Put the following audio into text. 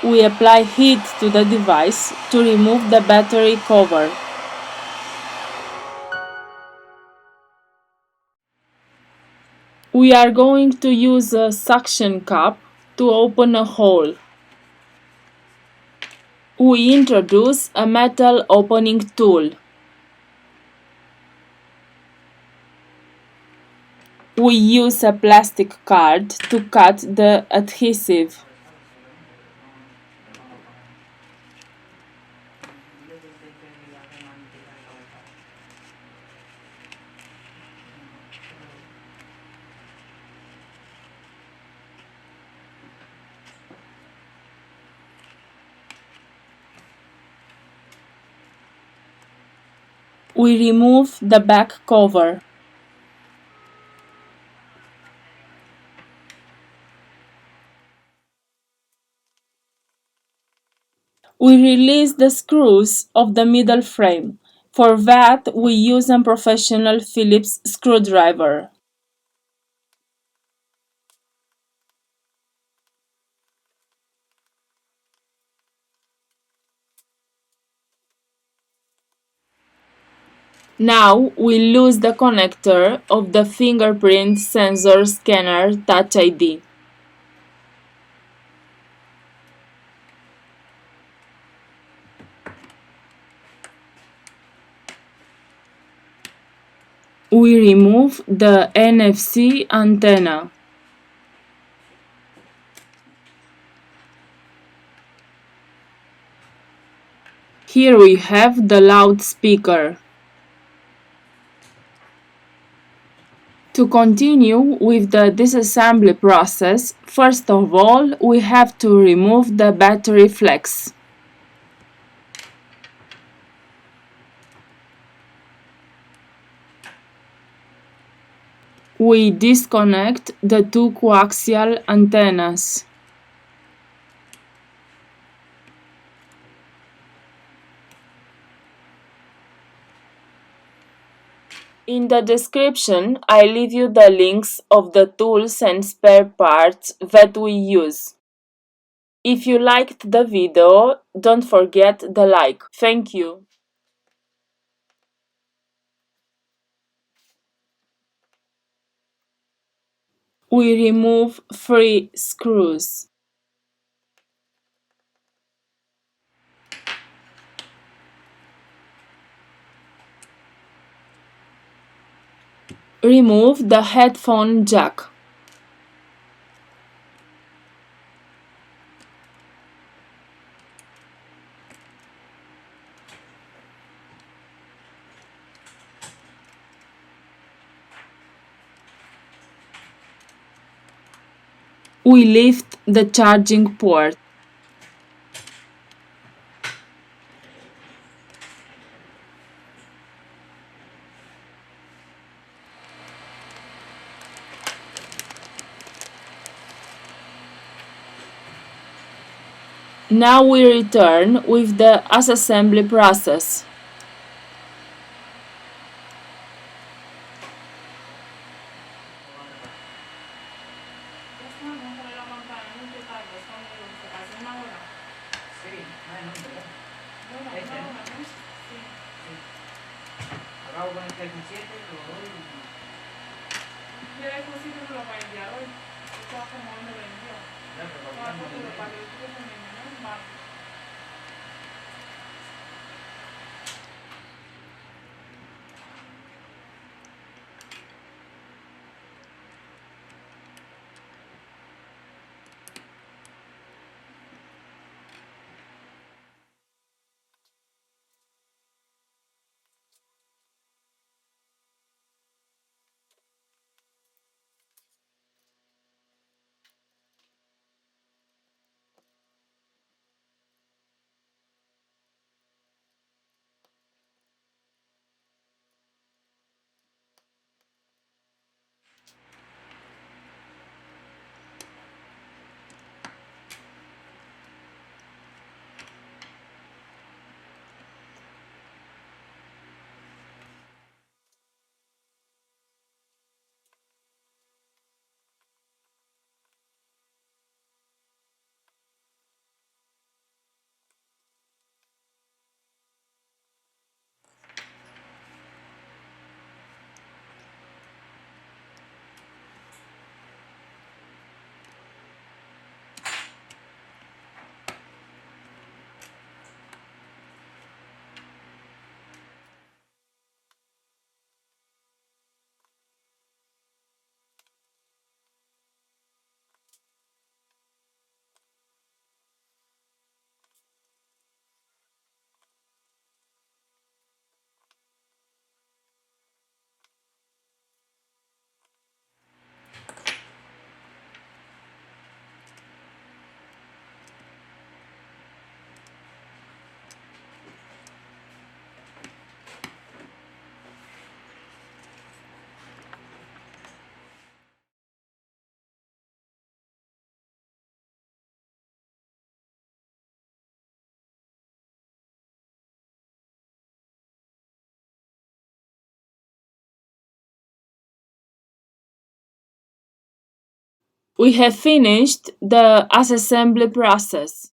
we apply heat to the device to remove the battery cover. We are going to use a suction cup to open a hole. We introduce a metal opening tool. We use a plastic card to cut the adhesive. We remove the back cover. We release the screws of the middle frame. For that, we use a professional Phillips screwdriver. Now we lose the connector of the fingerprint sensor scanner Touch ID. We remove the NFC antenna. Here we have the loudspeaker. To continue with the disassembly process, first of all, we have to remove the battery flex. We disconnect the two coaxial antennas. In the description, I leave you the links of the tools and spare parts that we use. If you liked the video, don't forget the like. Thank you. We remove 3 screws. Remove the headphone jack. We lift the charging port. Now we return with the assembly process. We have finished the assembly process.